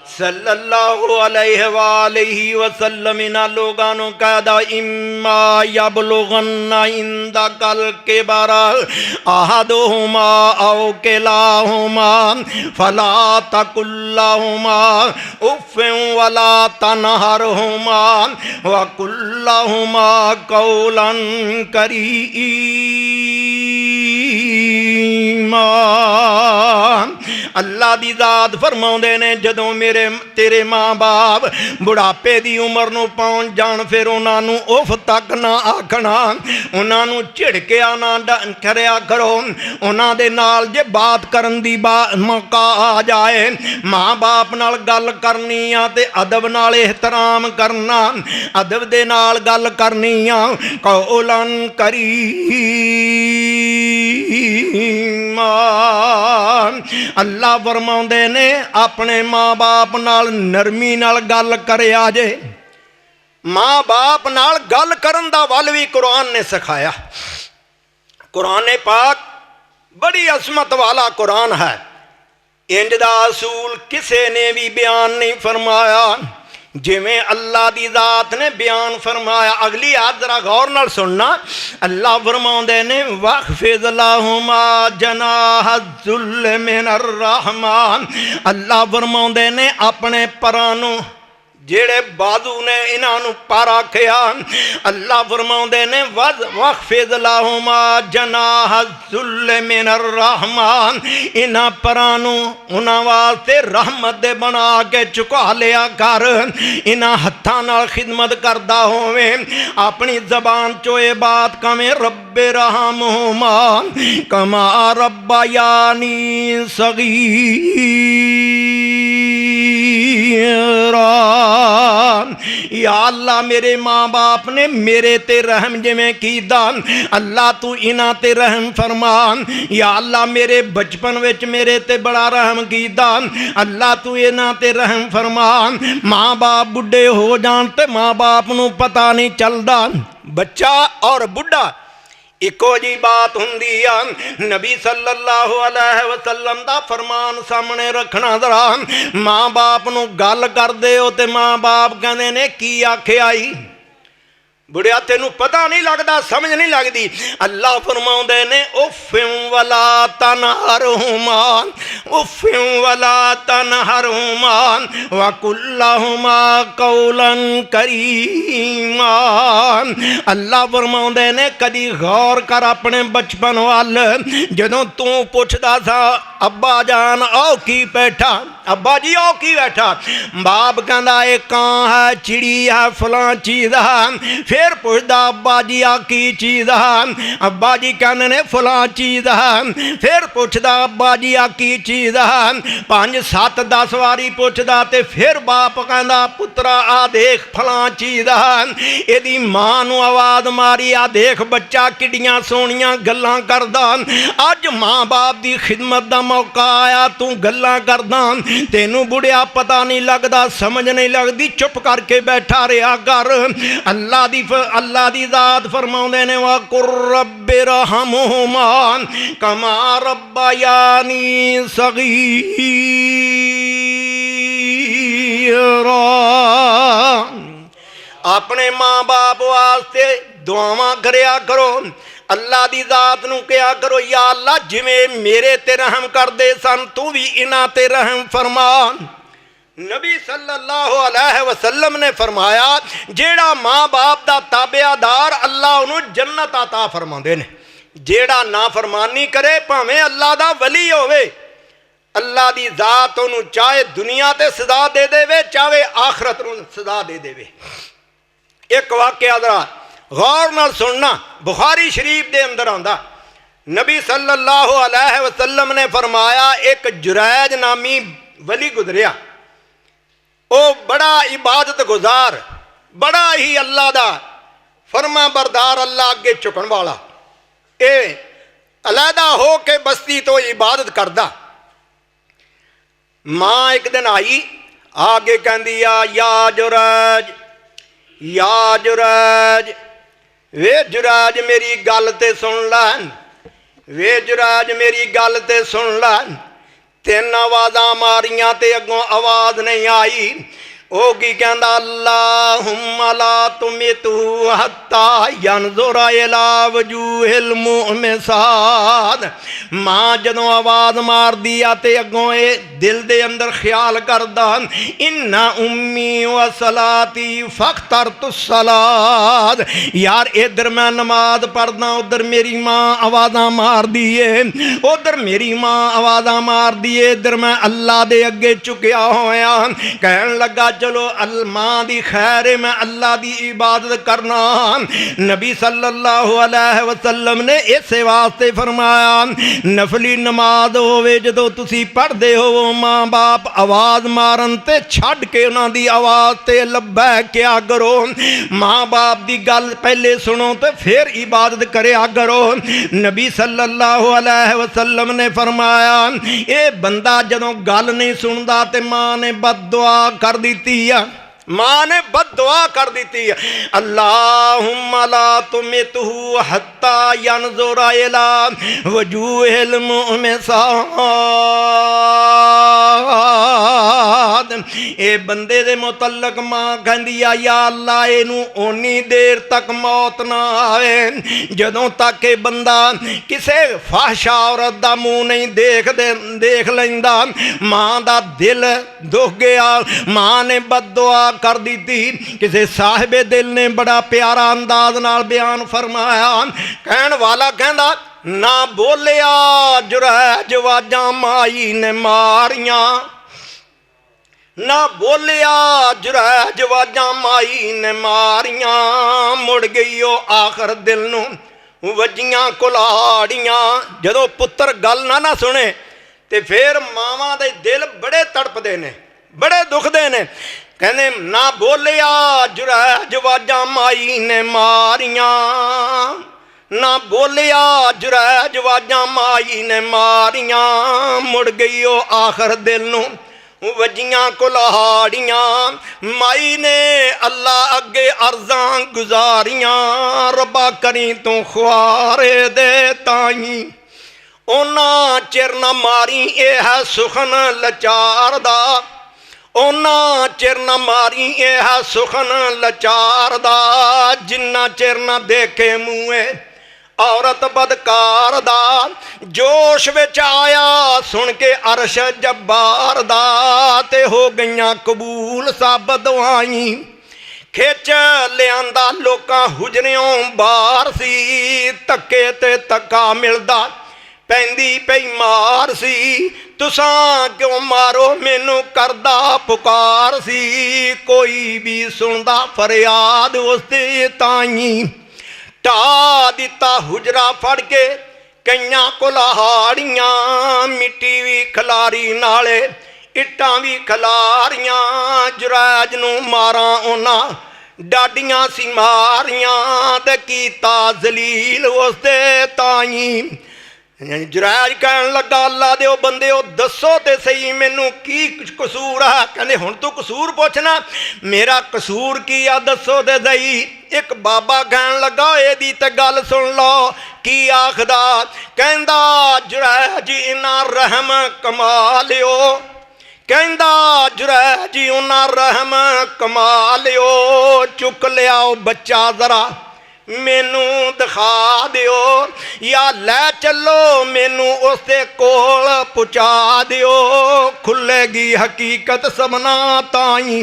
सल्लल्लाहु अलैहि वसल्लम इन्हां लोगां नूं कहदा इम्मा यबलुगन्ना इंदकल किबरा अहदुहुमा औ किलाहुमा फला तकुल लहुमा उफ़्फ़िन वला तनहरहुमा व कुल लहुमा कौलन करीमा। अल्लाह दी जात फरमाउंदे ने जदों मेरे तेरे माँ बाप बुढ़ापे की उम्र नूं पहुंच जान फिर उन्होंने उफ तक ना आखना, उन्होंने झिड़किया ना करया करो। उन्हों दे नाल जे बात करन दी मौका आ जाए, माँ बाप नाल गल करनी आ ते अदब नाल एहतराम करना, अदब दे नाल गल करनी आ कौलन करीमा। अल्लाह फरमाउंदे ने अपने माँ बाप नाल नरमी नाल गल करया जे। माँ बाप नाल गल करन दा वल भी कुरान ने सिखाया। कुरान पाक बड़ी अजमत वाला कुरान है, इंज दा असूल किसे ने भी बयान नहीं फरमाया जिमें अल्लाह दी जात ने बयान फरमाया। अगली आयत जरा गौर नाल सुनना। अल्लाह फरमाउंदे ने वख्फिज़ लहुमा जनाह ज़ुल्ल मिनर रहमान। अल्लाह फरमाउंदे ने अपने परां नूं जेड़े बाजू ने इन्हों पर आख्या, अल्लाह फरमाउंदे ने वख्फिज़ लहुमा जनाह ज़ुल्ल मिनर रहमान। इन्हां परां नूं उन्हां वास्ते रहमत दे बना के झुका लिया कर। इन्हां हत्थां नाल खिदमत करदा होवे, अपनी जबान चो ये बात कवें रब्बे रहमहुमा कमा रब्बयानी सगीरा। या अल्लाह मेरे माँ बाप ने मेरे ते रहम जिमें कीदा, अल्लाह तू इन्हां ते रहम फरमा। या अल्लाह मेरे बचपन विच मेरे ते बड़ा रहम कीदा, अल्लाह तू इन्हां ते रहम फरमा। माँ बाप बुढ़े हो जान ते माँ बाप नूं पता नहीं चलदा, बच्चा और बुढ़ा इको जी बात हुंदी आ। नबी सल्लल्लाहु अलैहि वसल्लम दा फरमान सामने रखना जरा। माँ बाप नूं गल करदे हो ते माँ बाप कहंदे ने की आख्या आई, बुढ़िया तेनू पता नहीं लगता, समझ नहीं लगती। अल्लाह फरमाउंदे ने उफ़्फ़िन वला तनहरहुमा उफ़्फ़िन वला तनहरहुमा व कुल लहुमा कौलन करीमा। अल्लाह फरमाउंदे ने कदी गौर कर अपने बचपन वाल, जदों तू पुछदा सा अब्बा जान आओ की बैठा, अब्बा जी आओ की बैठा, बाप कहंदा ए कां है चिड़ी है फलां चीज़ है। फिर पुछदा अब्बा जी आ की चीज़ है, अब्बा जी कहने ने फलां चीज़ है। फिर पुछदा अब्बा जी आ की चीज़ है, 5 7 10 वारी पुछदा ते फिर बाप कहंदा पुत्रा आ देख फलां चीज़ है। इहदी मां नूं आवाज़ मारी आ देख बच्चा किड्डियां सोहणियां गल्लां करदा। अज माँ बाप की खिदमत का मौका आया, तू गल्लां करदा, तेनू बुढ़िया पता नहीं लगता, समझ नहीं लगती, चुप करके बैठा रहा कर। अल्लाह दी जात फरमाउंदे ने वा कुर रब्बि रहमुहुमा कमा रब्बयानी सगीरा। अपने माँ बाप वास्ते दुआवां करया करो। अल्लाह दी जात नूं कहा करो या अल्लाह जिवें मेरे ते रहम करदे सन तू भी इन्हां ते रहम फरमा। नबी सल्लल्लाहु अलैहि वसल्लम ने फरमाया जेड़ा माँ बाप दा ताबेदार अल्लाह उन्होंने जन्नत अता फरमाते हैं। जेड़ा नाफरमानी करे भावें अल्लाह दा वली होवे, अल्लाह दी जात उन्होंने चाहे दुनिया ते सदा दे देवे, चाहे आखरत नूं सदा दे देवे। एक वाकया जरा गौर नाल सुनना, बुखारी शरीफ दे अंदर आंदा, नबी सल्लल्लाहु अलैहि वसल्लम ने फरमाया एक जुरैज नामी वली गुजरिया, वो बड़ा इबादत गुजार, बड़ा ही अल्लाह दा फरमा बरदार, अल्लाह अगे झुकण वाला, ये अलहदा हो के बस्ती तो इबादत करदा। मां एक दिन आई, आगे कहती या जुरैज, या जुरैज, वे जुरैज मेरी गल ते सुन लैन, वे जुरैज मेरी गल ते सुन लैन। तीन आवाज़ां मारियां ते अगों आवाज़ नहीं आई। ओ की कहंदा अल्लाहुम्मा ला तुमितु हत्ता यनजुरा इला वजूहिल मुमिसाद। मां जदों आवाज़ मार दी आ ते अगों ए दिल दे अंदर ख्याल करदा, इन्ना उम्मी व सलाती फख्तरतु सलाद। यार इधर मैं नमाज पढ़दा, उधर मेरी मां आवाज़ां मार दी है, उधर मेरी मां आवाज़ां मार दी है, इधर मैं अल्लाह दे अगे झुकिया होया। कहन लगा चलो मां दी खैर है, मैं अल्लाह दी इबादत करना। नबी सल्लल्लाहु अलैहि वसल्लम ने इस वास्ते फरमाया, नफली नमाज होवे जदों तुसी पढ़दे हो, मां बाप आवाज़ मारन ते छड्ड के उन्हां दी आवाज़ ते लब्बै क्या करो। मां बाप दी गल पहले सुनो तो फिर इबादत करया करो। नबी सल्लल्लाहु अलैहि वसल्लम ने फरमाया, ये बंदा जदों गल नहीं सुनदा ते मां ने बददुआ कर दी, मां ने बददुआ कर दी, अल्लाहुम्मा ला तुमितहु हत्ता यनजुरा इला वजूहिल मुमिसाद। ए बंदे दे मुतल्लक मां कहंदी आ, या अल्लाह इनू ओनी देर तक मौत ना आवे जदों तक ये बंदा किसे फाहशा औरत दा मुंह नहीं देख लैंदा। मां दा दिल दुख गया, मां ने बददुआ कर दी। किसी साहिबे दिल ने बड़ा प्यारा अंदाज नाल बयान फरमाया, कहन वाला कहंदा, ना बोलिया जुरैज वाजां माई ने मारियां, ना बोलिया जुरैज वाजां माई ने मारियां। मुड़ गई ओ आखिर दिल नूं वजियां कुलाड़ियां। जदों पुत्र गल ना सुने ते फिर मावां दे दिल बड़े तड़पदे ने, बड़े दुखदे ने। कहने ना बोलिया जुरैज वाजां माई ने मारियां, ना बोलिया जुरैज वाजां माई ने मारियां। मुड़ गई ओ आखिर दिल नूं वजियां कुल्हाड़ियां। माई ने अल्लाह अगे अर्जां गुजारियां, रब्बा करी तू ख्वारे दे ताई, ओना चिर न मारी ए है सुखन लचार दा, ओना चिर न मारी ए है सुखन लचार दा। जिन्ना चिर न देखे मूए औरत बदकार दा, जोश विच आया सुन के अरश जब्बार दा, ते हो गईयां कबूल सब दुआई। खिच लियांदा लोकां हुजरियों बार सी, धक्के ते धक्का मिलदा पैंदी पई मार सी। तुसां क्यों मारो मैनू करदा पुकार सी, कोई भी सुनदा फरियाद उसदे ताई। ढा दिता हुजरा फड़ के कईयां कुल्हाड़ियां, मिट्टी भी खलारी नाले इट्टां भी खलारियां। जुरैज नूं मारां उन्हां डाडियां सी मारियां, ते कीता जलील उसदे ताई। जुरैज कहन लगा, अल्लाह दे बंदे दसो तो सही मैनू की कसूर है। कहते हुण तू कसूर पुछना, मेरा कसूर की आ दसो तो सही। एक बाबा कहन लगा, एदी ते गल सुन लो की आखदा। कहंदा जुरैज इन्ना रहम कमा लियो, कहंदा जुरैज उन्ना रहम कमा लियो, चुक लियाओ बच्चा जरा मैनू दिखा दियो, या लै चलो मैनू उसदे कोल पहुँचा दियो, खुलेगी हकीकत सबना ताई।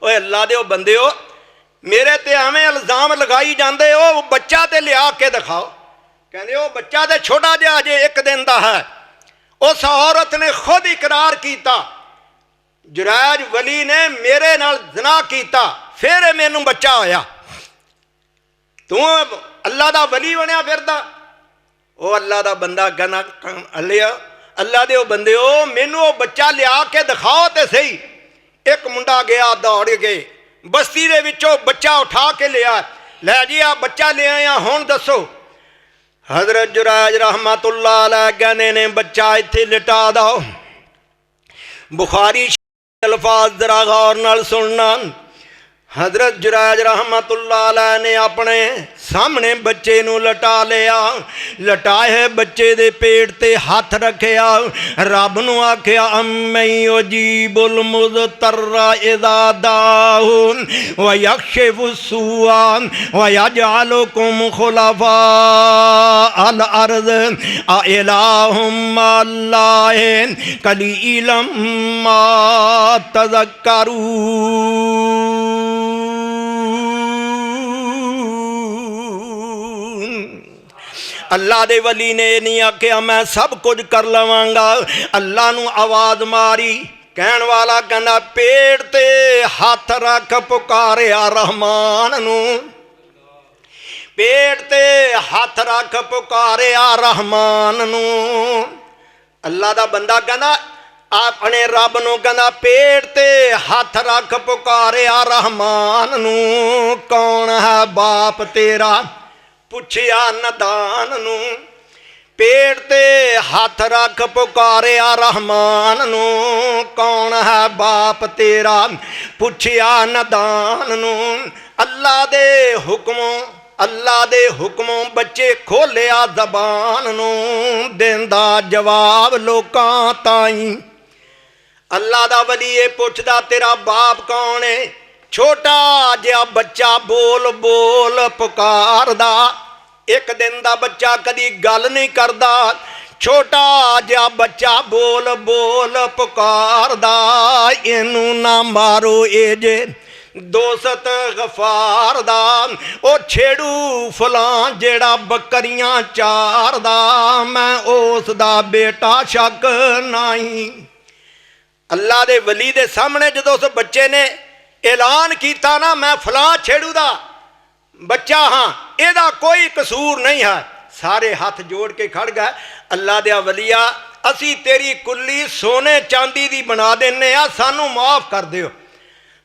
ओए अल्लाह दे बंदे हो, मेरे ते एवें इल्जाम लगाई जाते हो, बच्चा ते लिया के दिखाओ। कहते वो बच्चा तो छोटा जिहा अजे 1 दिन का है। उस औरत ने खुद इकरार किया, जुरैज वली ने मेरे नाल ज़िना किया, फिर मैनू बच्चा होया। तू अल्लाह दा वली बनया फिरदा। वो अल्लाह दा बंदा कहना, अल्लाह दे बंदे हो, मैनू वो बच्चा लिया के दिखाओ तो सही। एक मुंडा गया दौड़ के बस्ती दे विचों बच्चा उठा के लिया, लै जी आ बच्चा ले आया, हुण दसो। हजरत जुरैज रहमतुल्लाह अलैह कहने ने बच्चा इत्थे लिटा दो। बुखारी अल्फाज जरा गौर नाल सुनना। हजरत जुरैज रहमतुल्लाह अलैह ने अपने सामने बच्चे नू लटा लिया, लटाए बच्चे दे पेट ते हाथ रखिया, रब नू आख्या अम्मई उजीबुल मुज़तर्रा इज़ा दाहू व यक्शिफु सूआ व यजअलुकुम खुलफा अल अर्ज़ आ इलाहुम मअल्लाहि कलीलन मा तज़क्करून। अल्लाह दे वली ने नहीं आख्या मैं सब कुछ कर लवांगा। अल्लाह नू आवाज़ मारी, कहण वाला कहंदा पेट ते हाथ रख पुकारिया रहमान नू, पेट ते हाथ रख पुकारिया रहमान नू। अल्लाह दा बंदा कहंदा अपने रब नू कहंदा पेट ते हाथ रख पुकारिया रहमान नू। कौन है बाप तेरा पुछया नदान नू, पेट ते हाथ रख पुकारिया रहमान नू। कौन है बाप तेरा पुछया नदान नू। अल्लाह दे हुक्मों, अल्लाह दे हुक्मों बच्चे खोलिया जबान नू, देंदा जवाब लोकां ताईं। अल्लाह दा वली ये पुछदा तेरा बाप कौन है? छोटा जिहा बच्चा बोल बोल पुकारदा। 1 दिन का बच्चा कदी गल नहीं करदा, छोटा जिहा बच्चा बोल बोल पुकारदा। इनू ना मारो ए जे दोस्त गफार दा, ओ छेड़ू फलां जेड़ा बकरियां चारदा, मैं उस दा बेटा शक नहीं। अल्लाह दे वली दे सामने जदों उस बच्चे ने ऐलान किया ना मैं फलां छेड़ू दा बच्चा हाँ, एदा कोई कसूर नहीं है, सारे हाथ जोड़ के खड़ गए। अल्लाह दे वलिया असी तेरी कुल्ली सोने चांदी दी बना देने आ, सानू माफ़ कर दियो।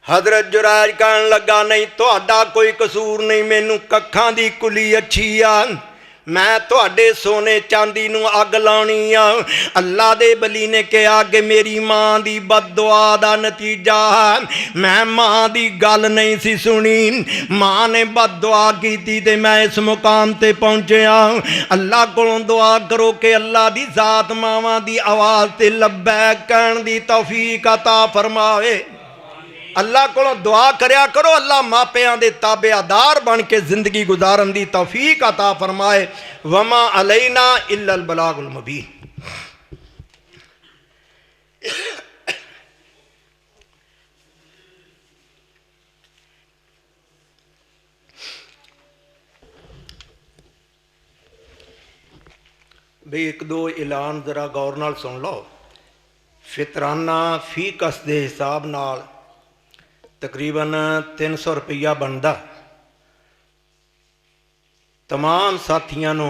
हजरत जुरैज कहन लगा नहीं तुहाडा कोई कसूर नहीं, मैनू कखां दी कुली अच्छी आ, मैं तुहाडे सोने चांदी नू अग लाउणी आ। अल्लाह दे बली ने कहा कि मेरी मां दी बददुआ दा नतीजा है, मैं मां दी गल नहीं सी सुनी, मां ने बददुआ कीती ते मैं इस मुकाम ते पहुंचया। अल्लाह कोलों दुआ करो कि अल्लाह दी जात मावां दी आवाज़ ते लब्बैक कहण दी तौफीक अता फरमावे। अल्लाह को दुआ करया करो, अल्लाह मापियां दे ताबेदार बन के जिंदगी गुजारन दी तौफीक अता फरमाए। वमा अलैना इल्लल बलागुल मुबीन। भाई 1-2 ऐलान जरा गौर नाल सुन लो। फितराना फी कस दे हिसाब नाल तकरीबन 300 रुपया बनता। तमाम साथियों को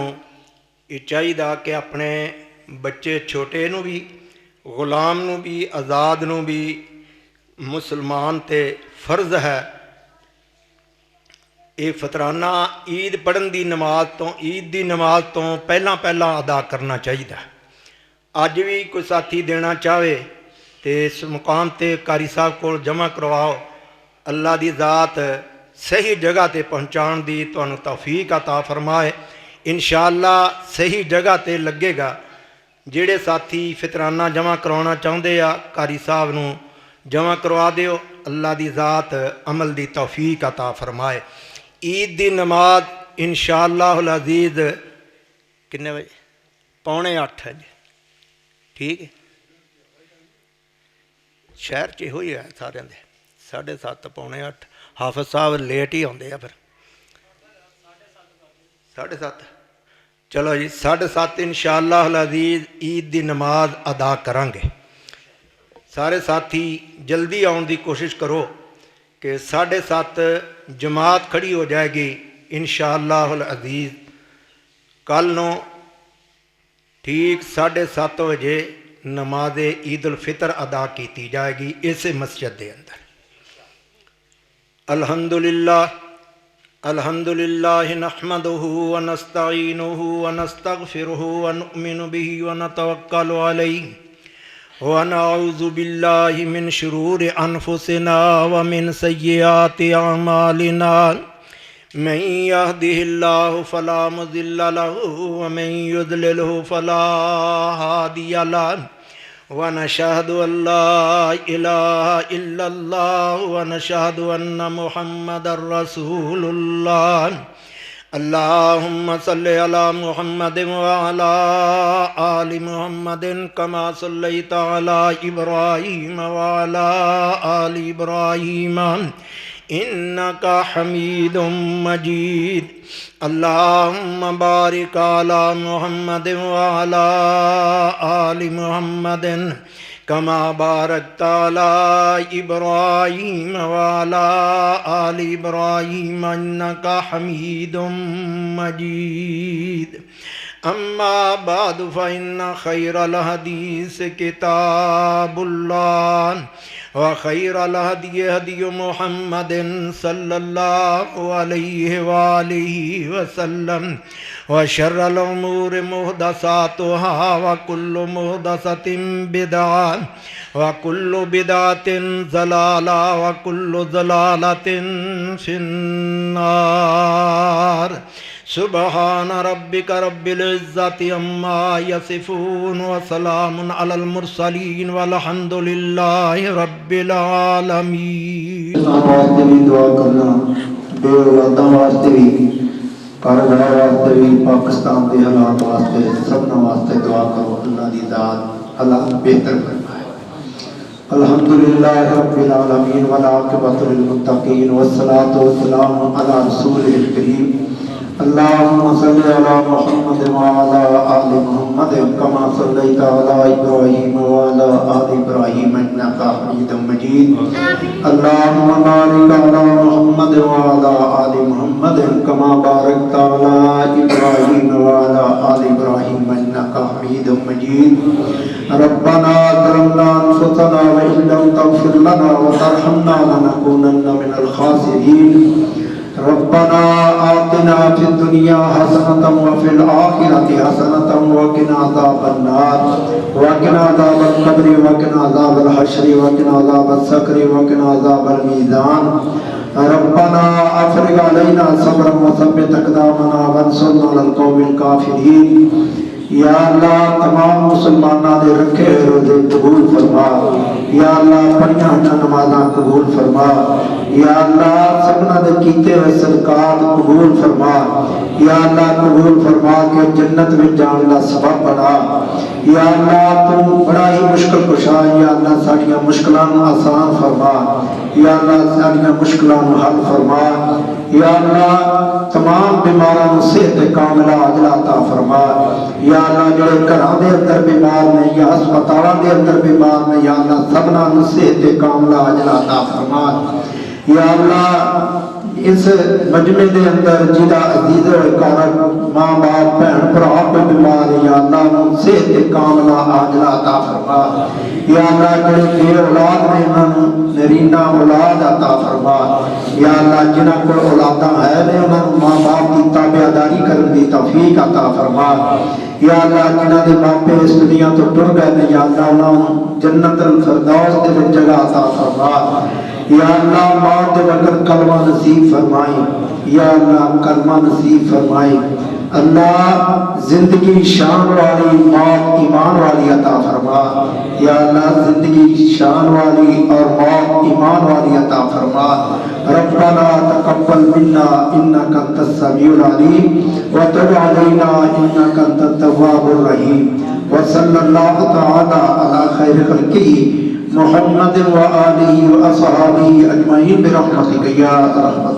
ये चाहिए कि अपने बच्चे छोटे नू भी, गुलाम नू भी, आज़ाद नू भी मुसलमान ते फर्ज है ये फितराना ईद पढ़न की नमाज तो, ईद की नमाज तो पहला पहला अदा करना चाहिए। अज भी कोई साथी देना चाहे तो इस मुकाम ते कारी साहब को जमा करवाओ। अल्लाह की ज़ात सही जगह ते पहुँचाने की तुहानू तौफीक अता फरमाए। इंशाअल्लाह सही जगह ते लगेगा। जिहड़े साथी फितराना जमा करवाना चाहते आ कारी साहब नू जमा करवा दिओ। अल्लाह की ज़ात अमल की तौफीक अता फरमाए। ईद की नमाज इंशाअल्लाहुल अज़ीज़ कितने बजे? 7:45 है जी, ठीक है। शहर च हो ही है सारे दे 7:30 7:45। हाफिज साहब लेट ही आते हैं फिर 7:30। चलो जी 7:30 इंशाअल्लाह अज़ीज़ ईद की नमाज अदा करांगे। सारे साथी जल्दी आने की कोशिश करो कि 7:30 जमात खड़ी हो जाएगी इंशाअल्लाह अज़ीज़। कल नो ठीक 7:30 बजे नमाज ईद उल फितर अदा की जाएगी इस मस्जिद के अंदर। अल्हम्दुलिल्लाह अल्हम्दुलिल्लाह नहमदुहु व नस्तईनुहु व नस्तगफिरुहु व नुमिनु बिही व नतवक्कलु अलैहि व नऊज़ु बिल्लाहि मिन शुरूरि अनफुसिना व मिन सय्यिआति अमालिना। मन यहदिहिल्लाहु फला मुज़िल्ल लहु व मन युज़लिलहु फला हादिय लहु व नशहदु अल्ला इलाहा इल्लल्लाह व नशहदु अन्न मुहम्मदर रसूलुल्लाह। अल्लाहुम्मा सल्लि अला मुहम्मदिन व अला आलि मुहम्मदिन कमा सल्लैता अला इब्राहीम व अला आलि इब्राहीम इन्नका हमीदुम मजीद। अल्लाहुम्मा बारिक अला मुहम्मदिन व अला आलि मुहम्मदिन कमा बारकता अला इब्राहीम व अला आलि इब्राहीम इन्नका हमीदुम मजीद। अम्मा बाद फ़इन्न खैरल हदीस किताबुल्लाह व खैरल हदी हदी मुहम्मदिन सल्लल्लाहु अलैहि व आलिहि वसल्लम व शर्रल उमूरि मुहदसातुहा व कुल्लु मुहदसतिन बिदअह व कुल्लु बिदअतिन ज़लाला व कुल्लु ज़लालतिन फिन्नार। सुबहान रब्बिक रब्बिल इज़्ज़ति अम्मा यसिफून व सलामुन अलल मुरसलीन वल्हम्दुलिल्लाहि रब्बिल आलमीन। वास्ते भी दुआ करना, बेऔलादा वास्ते भी, कारोबार वास्ते भी, पाकिस्तान के हालात वास्ते, सबना वास्ते दुआ करो। अल्लाह की ज़ात अल्लाह बेहतर फरमाए। अल्हम्दुलिल्लाहि रब्बिल आलमीन वल आक़िबतु लिल मुत्तक़ीन वस्सलातु वस्सलामु अला रसूलिल करीम। अल्लाहुम्मा सल्लि अला मुहम्मद व अला आलि मुहम्मद कमा सल्लैता अला इब्राहीम व अला आलि इब्राहीम इन्नका हमीदुम मजीद। अल्लाहुम्मा बारिक अला मुहम्मद व अला आलि मुहम्मद कमा बारकता अला इब्राहीम व अला आलि इब्राहीम इन्नका हमीदुम मजीद। रब्बना ज़लमना अनफुसना व इन लम तग़फिर लना व तरहमना लनकूनन्ना मिनल खासिरीन। रब्बना आतिना फिद दुनिया हसनतम व फिल आखिरति हसनतम व क़िना अज़ाबन नार व क़िना अज़ाबल क़ब्रि व क़िना अज़ाबल हश्रि व क़िना अज़ाबस सकरि व क़िना अज़ाबल मीज़ान। रब्बना अफ़रिग़ अलैना सब्रन व सब्बित अक़दामना वंसुरना अलल क़ौमिल काफ़िरीन। या अल्लाह तमाम मुसलमाना दे रखे रोजे कबूल फरमा। या अल्लाह पढ़िया नमाज़ां कबूल फरमा। या अल्लाह सबना दे कीते हुए सदकात कबूल फरमा। या अल्लाह कबूल फरमा के जन्नत में जाने का सबब बना। या अल्लाह तू बड़ा ही मुश्किल कुशा। या अल्लाह साड़ियां मुश्किलों आसान फरमा। या अल्लाह साड़ियां मुश्किलों हल फरमा। या अल्लाह तमाम बीमारों को सेहत कामिला अजला अता फरमा। या अल्लाह जो घरों के अंदर बीमार ने या अस्पतालों के अंदर बीमार ने या अल्लाह सबना सेहत कामिला अजला अता फरमा। या अल्लाह इस मजमे के अंदर जिदा अजीज कारक माँ बाप भैन भरा कोई बीमार है या अल्लाह सेहत कामला आजला अता फरमा। या अल्लाह जो बे औलाद ने उन्होंने नरीना औलाद अता फरमा। या अल्लाह जिन्हों को औलादा है ने उन्होंने माँ बाप की ताबेदारी करने की तौफीक अता फरमा। या अल्लाह जिन्हों के मापे इस दुनिया तो टुर गए ने या अल्लाह उन्होंने जन्नतुल फिरदौस के जगह अता फरमा। या अल्लाह मौत के वक़्त कलमा नसीब फरमाई। या अल्लाह कलमा नसीब फरमाई। अल्लाह जिंदगी शान वाली मौत ईमान वाली अता फरमा। या अल्लाह जिंदगी शान वाली और मौत ईमान वाली अता फरमा। रब्बना तक़ब्बल मिन्ना इन्नका अंतस समीउल अलीम व तुब अलैना इन्नका अंतत तव्वाबुर रहीम। व सल्लल्लाहु तआला अला खैरि खल्क़िही मुहम्मद व आलिहि व अस्हाबिही अजमईन बिरहमतिका या रहमत।